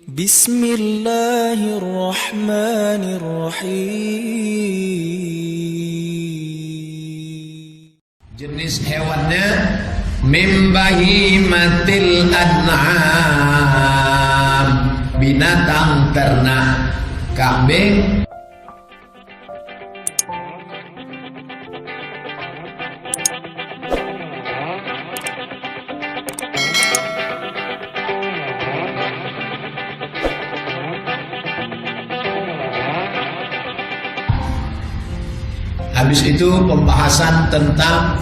Bismillahirrahmanirrahim. Jenis hewannya mimbahimatil an'am, binatang ternak, kambing. Habis itu pembahasan tentang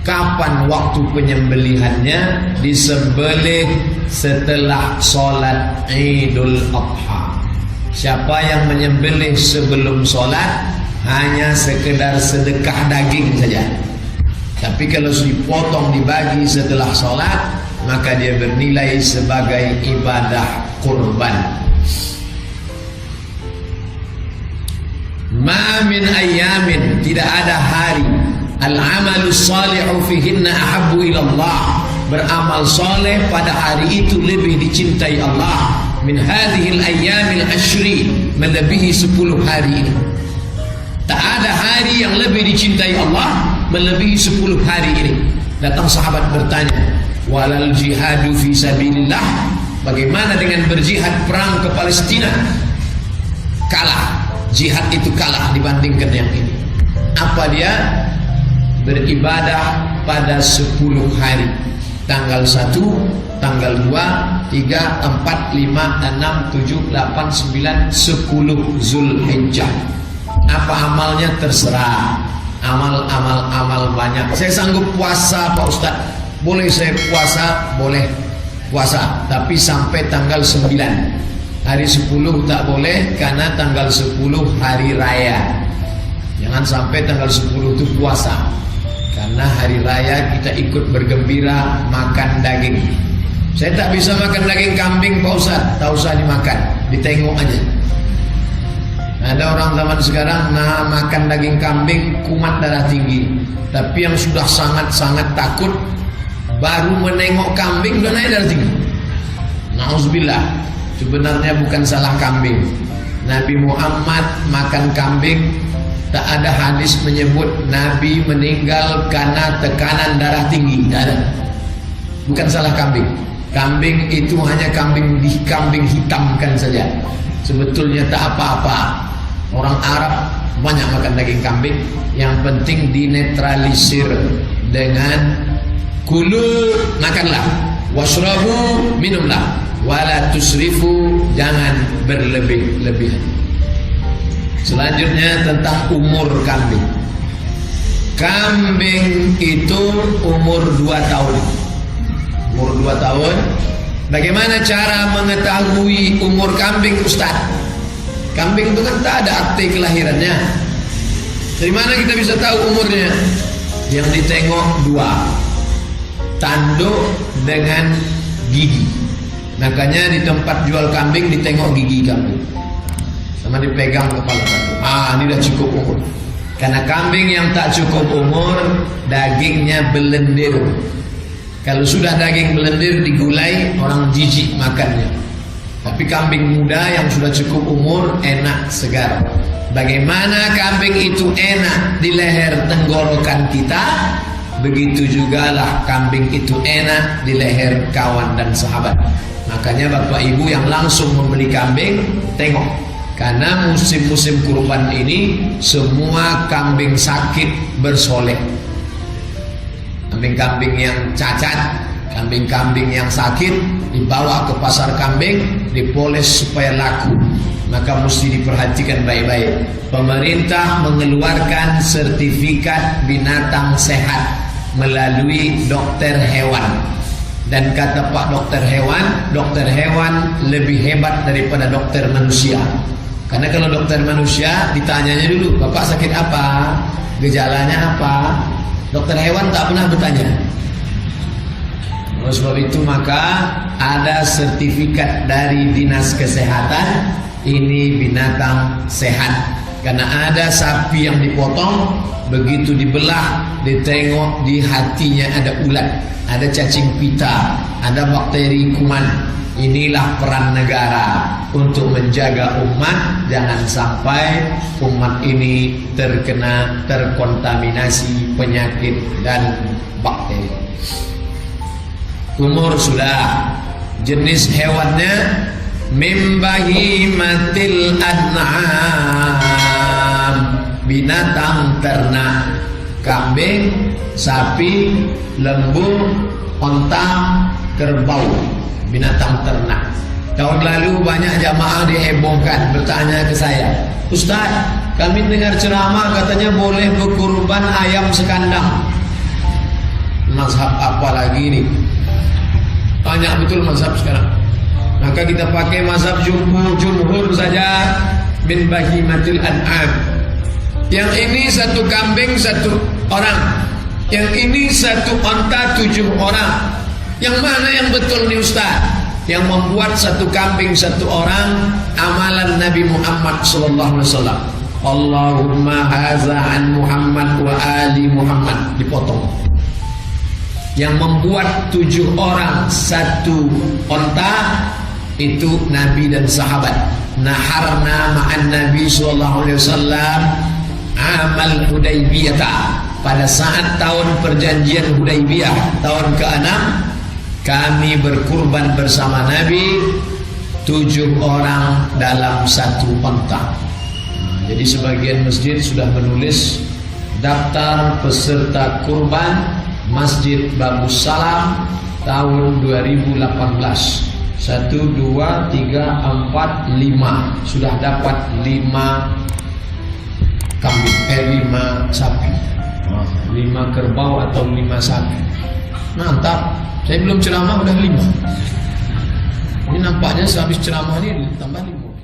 kapan waktu penyembelihannya, disembelih setelah sholat Idul Adha. Siapa yang menyembelih sebelum sholat hanya sekedar sedekah daging saja. Tapi kalau dipotong dibagi setelah sholat, maka dia bernilai sebagai ibadah kurban. Ma min ayyamin, tidak ada hari, al-amalus salihu fihinna ahabbu ilallah, beramal soleh pada hari itu lebih dicintai Allah, min hadhil ayyamil ashri, melebihi 10 hari ini. Tak ada hari yang lebih dicintai Allah melebihi 10 hari ini. Datang sahabat bertanya, walal jihadu fi sabilillah, bagaimana dengan berjihad perang ke Palestina? Kalah. Jihad itu kalah dibandingkan yang ini. Apa dia? Beribadah pada 10 hari. Tanggal 1, tanggal 2, 3, 4, 5, 6, 7, 8, 9, 10 Zulhijjah. Apa amalnya? Terserah. Amal banyak. Saya sanggup puasa Pak Ustaz. Boleh saya puasa? Boleh puasa. Tapi sampai tanggal 9. Hari 10 tak boleh, karena tanggal 10 hari raya. Jangan sampai tanggal 10 itu puasa, karena hari raya kita ikut bergembira makan daging. Saya tak bisa makan daging kambing Pak Ustaz. Tak usah dimakan, ditengok aja. Ada orang zaman sekarang makan daging kambing kumat darah tinggi. Tapi yang sudah sangat-sangat takut, baru menengok kambing udah naik darah tinggi. Nauzubillah. Sebenarnya bukan salah kambing. Nabi Muhammad makan kambing. Tak ada hadis menyebut Nabi meninggal karena tekanan darah tinggi. Tak ada. Bukan salah kambing. Kambing itu hanya kambing hitamkan saja. Sebetulnya tak apa-apa. Orang Arab banyak makan daging kambing. Yang penting dinetralisir dengan kulu, makanlah, washrabu, minumlah, wala tusrifu, jangan berlebih-lebihan. Selanjutnya tentang umur kambing. Kambing itu umur 2 tahun. Umur 2 tahun. Bagaimana cara mengetahui umur kambing Ustaz? Kambing itu kan tak ada akte kelahirannya. Dari mana kita bisa tahu umurnya? Yang ditengok 2, tanduk dengan gigi. Makanya di tempat jual kambing ditengok gigi kambing, sama dipegang kepala kambing. Ini dah cukup umur. Karena kambing yang tak cukup umur, dagingnya belendir. Kalau sudah daging belendir digulai, orang jijik makannya. Tapi kambing muda yang sudah cukup umur, enak, segar. Bagaimana kambing itu enak di leher tenggorokan kita, begitu jugalah kambing itu enak di leher kawan dan sahabat. Makanya Bapak Ibu yang langsung membeli kambing, tengok. Karena musim-musim kurban ini semua kambing sakit bersolek. Kambing-kambing yang cacat, kambing-kambing yang sakit dibawa ke pasar kambing, dipoles supaya laku. Maka mesti diperhatikan baik-baik. Pemerintah mengeluarkan sertifikat binatang sehat melalui dokter hewan. Dan kata Pak dokter hewan lebih hebat daripada dokter manusia. Karena kalau dokter manusia ditanyanya dulu, Bapak sakit apa? Gejalanya apa? Dokter hewan tak pernah bertanya. Oleh sebab itu maka ada sertifikat dari Dinas Kesehatan, ini binatang sehat. Karena ada sapi yang dipotong, begitu dibelah, ditengok di hatinya ada ulat, ada cacing pita, ada bakteri kuman. Inilah peran negara untuk menjaga umat, jangan sampai umat ini terkontaminasi penyakit dan bakteri. Umur sudah, jenis hewannya min bahimatil an'am, binatang ternak, kambing, sapi, lembu, onta, kerbau, binatang ternak. Tahun lalu banyak jamaah dihebohkan bertanya ke saya, Ustaz, kami dengar ceramah katanya boleh berkurban ayam sekandang. Mazhab apa lagi ini? Banyak betul mazhab sekarang. Maka kita pakai mazhab jumhur saja, min bahimatil an'am. Yang ini satu kambing 1 orang, yang ini 1 onta 7 orang. Yang mana yang betul nih Ustaz? Yang membuat 1 kambing 1 orang amalan Nabi Muhammad sallallahu alaihi wasallam. Allahumma haza an Muhammad wa ali Muhammad, dipotong. Yang membuat 7 orang 1 onta itu Nabi dan sahabat. Naharna ma'an Nabi sallallahu alaihi wasallam amal Hudaybiyah, pada saat tahun perjanjian Hudaybiyah tahun ke-6, kami berkurban bersama Nabi 7 orang dalam 1 onta. Jadi sebagian masjid sudah menulis daftar peserta kurban Masjid Bagus Salam tahun 2018. 1, 2, 3, 4, 5 sudah dapat 5 kambing, 5 sapi, 5 kerbau atau 5 sapi. Mantap. Saya belum ceramah udah 5. Ini nampaknya sehabis ceramah ini tambah 5.